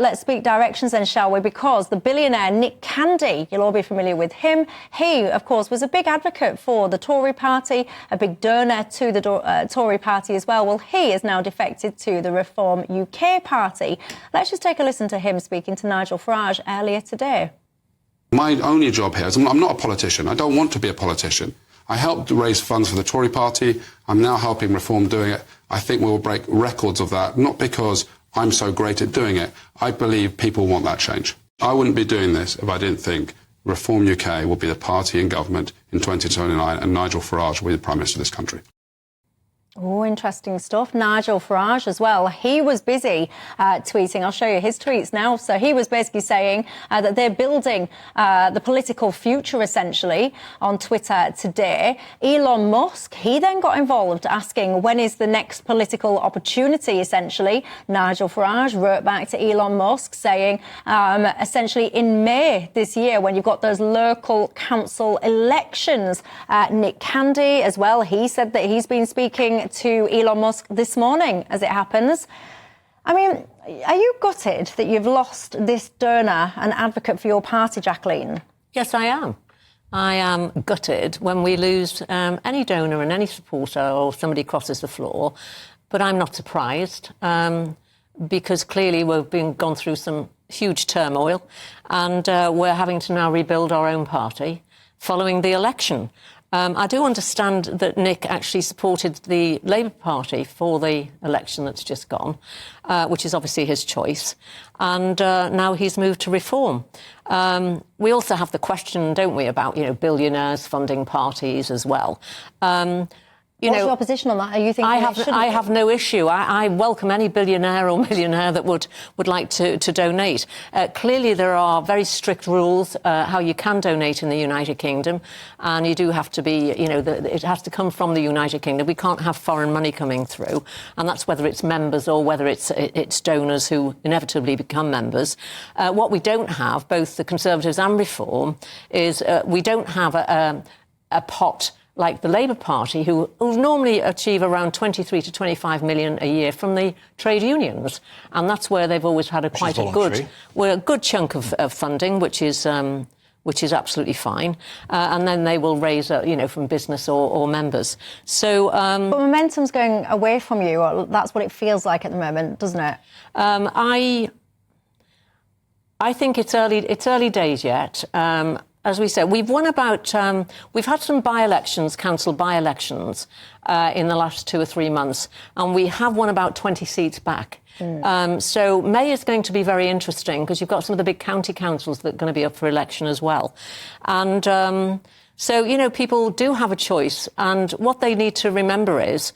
let's speak directions then, shall we? Because the billionaire Nick Candy, you'll all be familiar with him. He, of course, was a big advocate for the Tory party, a big donor to the Tory party as well. Well, he is now defected to the Reform UK party. Let's just take a listen to him speaking to Nigel Farage earlier today. My only job here is I'm not a politician. I don't want to be a politician. I helped raise funds for the Tory party. I'm now helping Reform doing it. I think we'll break records of that, not because I'm so great at doing it. I believe people want that change. I wouldn't be doing this if I didn't think Reform UK will be the party in government in 2029 and Nigel Farage will be the Prime Minister of this country. Oh, interesting stuff. Nigel Farage as well. He was busy tweeting. I'll show you his tweets now. So he was basically saying that they're building the political future, essentially, on Twitter today. Elon Musk, he then got involved asking when is the next political opportunity, essentially. Nigel Farage wrote back to Elon Musk saying, essentially, in May this year, when you've got those local council elections. Nick Candy as well, he said that he's been speaking to Elon Musk this morning, as it happens. I mean, are you gutted that you've lost this donor and advocate for your party, Jacqueline? Yes, I am. I am gutted when we lose any donor and any supporter or somebody crosses the floor. But I'm not surprised because clearly we've gone through some huge turmoil and we're having to now rebuild our own party following the election. I do understand that Nick actually supported the Labour Party for the election that's just gone, which is obviously his choice. And now he's moved to Reform. We also have the question, don't we, about, billionaires funding parties as well. What's your position on that? Are you thinking I have no issue. I welcome any billionaire or millionaire that would like to donate. Clearly, there are very strict rules how you can donate in the United Kingdom, and you do have to be, it has to come from the United Kingdom. We can't have foreign money coming through, and that's whether it's members or whether it's donors who inevitably become members. What we don't have, both the Conservatives and Reform, is we don't have a pot like the Labour Party, who normally achieve around 23 to 25 million a year from the trade unions. And that's where they've always had quite a good chunk of funding, which is absolutely fine. And then they will raise, from business or members. So, but momentum's going away from you. Or that's what it feels like at the moment, doesn't it? I think it's early days yet. As we said, we've won about, we've had some council by-elections in the last 2 or 3 months, and we have won about 20 seats back. So May is going to be very interesting because you've got some of the big county councils that are going to be up for election as well. And so, people do have a choice, and what they need to remember is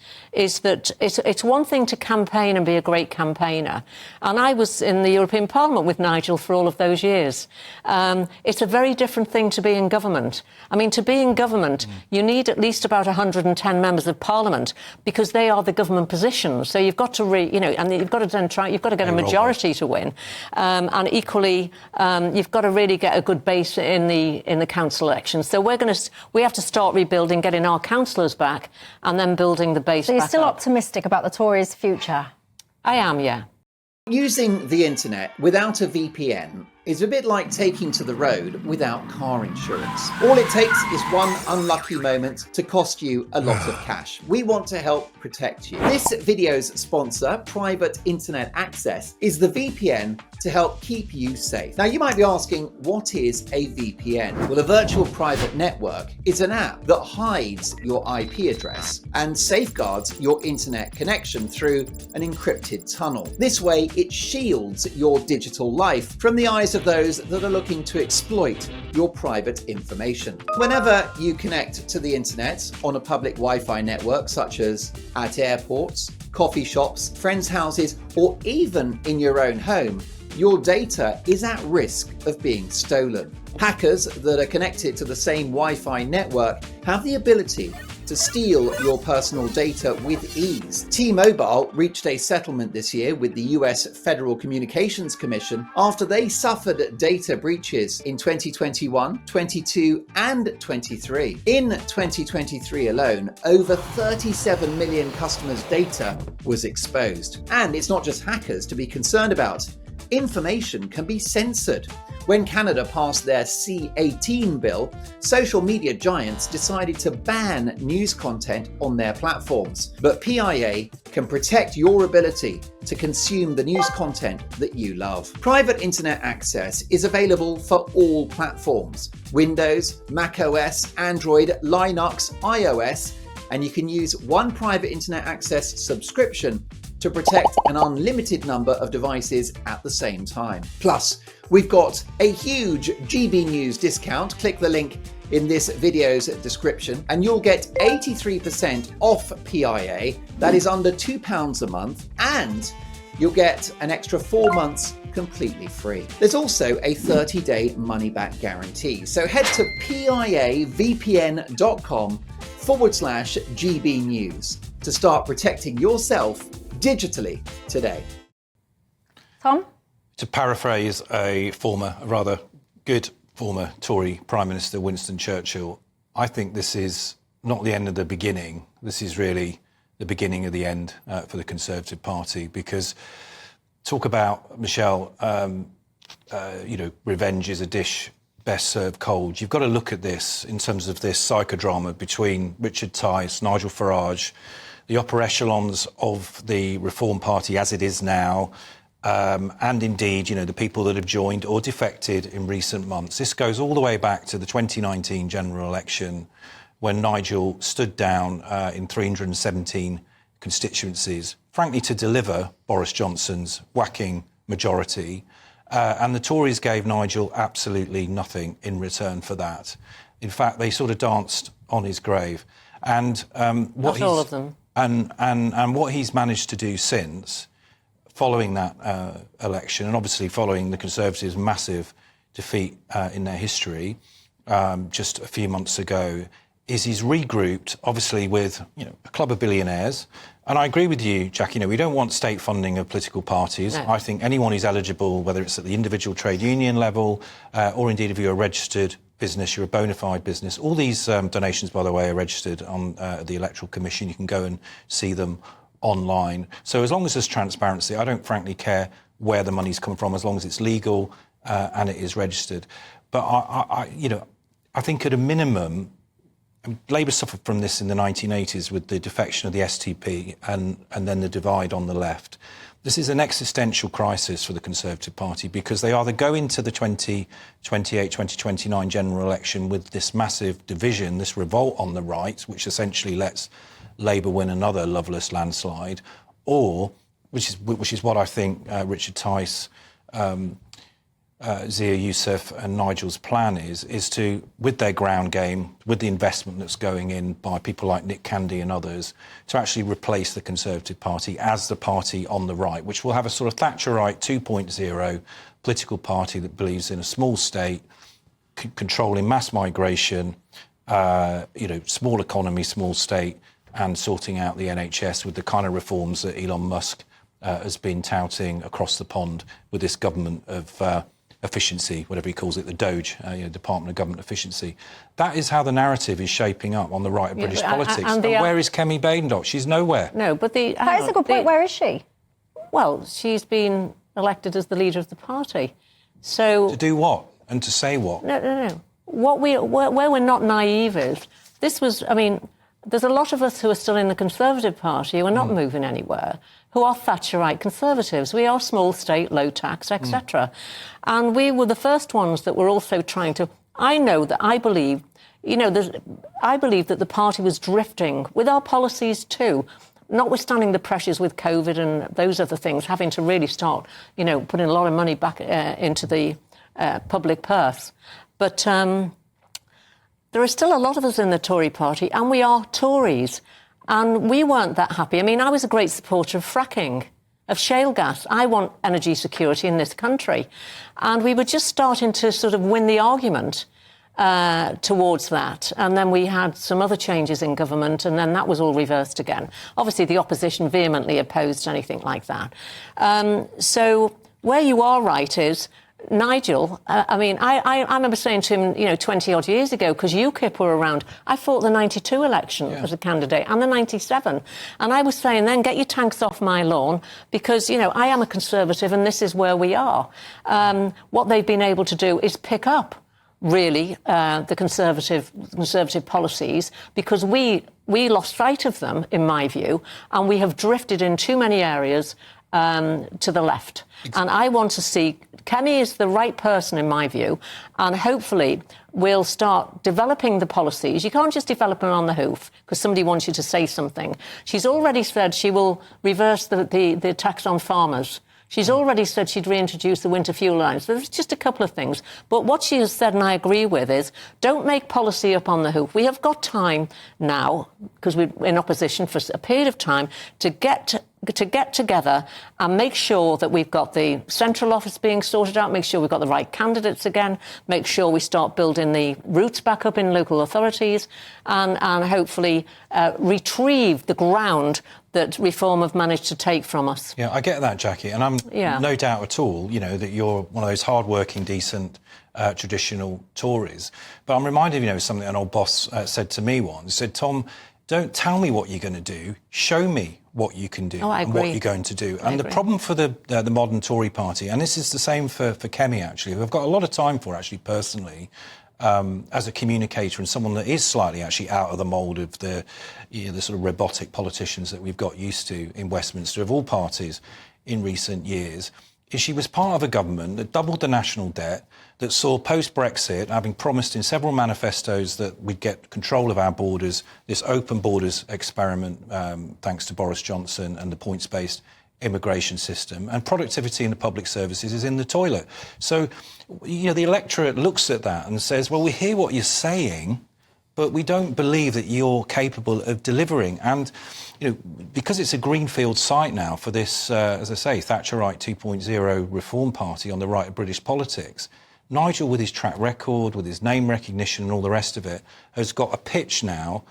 that it's one thing to campaign and be a great campaigner. And I was in the European Parliament with Nigel for all of those years. It's a very different thing to be in government. I mean, to be in government, you need at least about 110 members of Parliament because they are the government positions. So you've got to, and you've got to then you've got to get a majority to win. And equally, you've got to really get a good base in the council elections. So we have to start rebuilding, getting our councillors back, and then building the base. So you're still optimistic about the Tories' future? I am, yeah. Using the internet without a VPN is a bit like taking to the road without car insurance. All it takes is one unlucky moment to cost you a lot of cash. We want to help protect you. This video's sponsor, Private Internet Access, is the VPN to help keep you safe. Now, you might be asking, what is a VPN? Well, a virtual private network is an app that hides your IP address and safeguards your internet connection through an encrypted tunnel. This way, it shields your digital life from the eyes of those that are looking to exploit your private information. Whenever you connect to the internet on a public Wi-Fi network, such as at airports, coffee shops, friends' houses, or even in your own home, your data is at risk of being stolen. Hackers that are connected to the same Wi-Fi network have the ability to steal your personal data with ease. T-Mobile reached a settlement this year with the US Federal Communications Commission after they suffered data breaches in 2021, 22, and 23. In 2023 alone, over 37 million customers' data was exposed. And it's not just hackers to be concerned about. information can be censored. When Canada passed their C-18 bill, social media giants decided to ban news content on their platforms. But PIA can protect your ability to consume the news content that you love. Private internet access is available for all platforms: Windows, macOS, Android, Linux, iOS, and you can use one private internet access subscription to protect an unlimited number of devices at the same time. Plus, we've got a huge GBNews discount. Click the link in this video's description and you'll get 83% off PIA. That is under £2 a month, and you'll get an extra 4 months completely free. There's also a 30-day money-back guarantee. So head to piavpn.com/GBNews to start protecting yourself digitally today. Tom? To paraphrase a rather good former Tory Prime Minister, Winston Churchill, I think this is not the end of the beginning. This is really the beginning of the end for the Conservative Party, because talk about, Michelle, revenge is a dish best served cold. You've got to look at this in terms of this psychodrama between Richard Tice, Nigel Farage, the upper echelons of the Reform Party as it is now, and indeed, the people that have joined or defected in recent months. This goes all the way back to the 2019 general election, when Nigel stood down in 317 constituencies, frankly, to deliver Boris Johnson's whacking majority. And the Tories gave Nigel absolutely nothing in return for that. In fact, they sort of danced on his grave. And not all of them. And what he's managed to do since, following that election, and obviously following the Conservatives' massive defeat in their history just a few months ago, is he's regrouped, obviously, with a club of billionaires. And I agree with you, Jack. We don't want state funding of political parties. No. I think anyone who's eligible, whether it's at the individual trade union level, or indeed if you're a registered business, you're a bona fide business. All these donations, by the way, are registered on the Electoral Commission. You can go and see them online. So as long as there's transparency, I don't frankly care where the money's come from, as long as it's legal and it is registered. But I think at a minimum, Labour suffered from this in the 1980s with the defection of the STP and then the divide on the left. This is an existential crisis for the Conservative Party, because they either go into the 2028, 2029 general election with this massive division, this revolt on the right, which essentially lets Labour win another loveless landslide, or, which is what I think Richard Tice, Zia Youssef and Nigel's plan is to, with their ground game, with the investment that's going in by people like Nick Candy and others, to actually replace the Conservative Party as the party on the right, which will have a sort of Thatcherite 2.0 political party that believes in a small state, controlling mass migration, small economy, small state, and sorting out the NHS with the kind of reforms that Elon Musk has been touting across the pond with this government of efficiency, whatever he calls it, the Doge, Department of Government Efficiency. That is how the narrative is shaping up on the right of British politics. And where is Kemi Badenoch? She's nowhere. No, but that is a good point. Where is she? Well, she's been elected as the leader of the party. So to do what? And to say what? No. Where we're not naive is, this was, there's a lot of us who are still in the Conservative Party who are not moving anywhere, who are Thatcherite Conservatives. We are small state, low tax, etc. And we were the first ones that were also trying to... I believe that the party was drifting with our policies too, notwithstanding the pressures with COVID and those other things, having to really start, putting a lot of money back into the public purse. But there are still a lot of us in the Tory party, and we are Tories. And we weren't that happy. I was a great supporter of fracking, of shale gas. I want energy security in this country. And we were just starting to sort of win the argument towards that. And then we had some other changes in government, and then that was all reversed again. Obviously, the opposition vehemently opposed anything like that. So where you are right is, Nigel, I remember saying to him, 20 odd years ago, because UKIP were around, I fought the 92 election as a candidate and the 97. And I was saying then, get your tanks off my lawn, because, I am a Conservative and this is where we are. What they've been able to do is pick up, really, the Conservative policies, because we lost sight of them, in my view, and we have drifted in too many areas to the left. And I want to see, Kemi is the right person in my view, and hopefully we'll start developing the policies. You can't just develop them on the hoof because somebody wants you to say something. She's already said she will reverse the tax on farmers. She's already said she'd reintroduce the winter fuel lines. There's just a couple of things. But what she has said, and I agree with, is don't make policy up on the hoof. We have got time now, because we're in opposition for a period of time, to get together and make sure that we've got the central office being sorted out, make sure we've got the right candidates again, make sure we start building the roots back up in local authorities, and hopefully retrieve the ground that Reform have managed to take from us. Yeah, I get that, Jackie, and I'm no doubt at all, that you're one of those hard-working, decent, traditional Tories. But I'm reminded, of something an old boss said to me once. He said, Tom, don't tell me what you're going to do, show me what you can do and what you're going to do. And the problem for the modern Tory party, and this is the same for Kemi, actually, who I've got a lot of time for, actually, personally, as a communicator and someone that is slightly actually out of the mould of the sort of robotic politicians that we've got used to in Westminster of all parties in recent years, is she was part of a government that doubled the national debt, that saw post-Brexit, having promised in several manifestos that we'd get control of our borders, this open borders experiment, thanks to Boris Johnson and the points-based immigration system, and productivity in the public services is in the toilet. So, the electorate looks at that and says, well, we hear what you're saying, but we don't believe that you're capable of delivering. And, because it's a greenfield site now for this, as I say, Thatcherite 2.0 reform party on the right of British politics, Nigel, with his track record, with his name recognition and all the rest of it, has got a pitch now,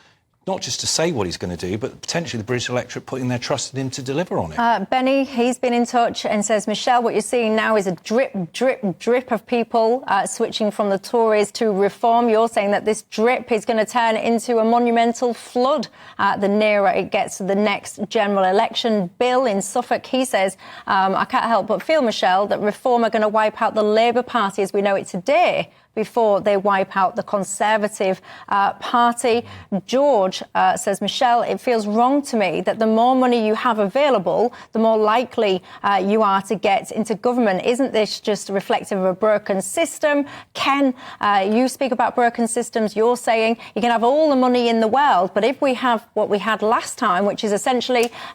not just to say what he's going to do, but potentially the British electorate putting their trust in him to deliver on it. Benny, he's been in touch and says, Michelle, what you're seeing now is a drip, drip, drip of people switching from the Tories to Reform. You're saying that this drip is going to turn into a monumental flood the nearer it gets to the next general election. Bill in Suffolk, he says, I can't help but feel, Michelle, that Reform are going to wipe out the Labour Party as we know it today, before they wipe out the Conservative Party. George says, Michelle, it feels wrong to me that the more money you have available, the more likely you are to get into government. Isn't this just reflective of a broken system? Ken, you speak about broken systems. You're saying you can have all the money in the world, but if we have what we had last time, which is essentially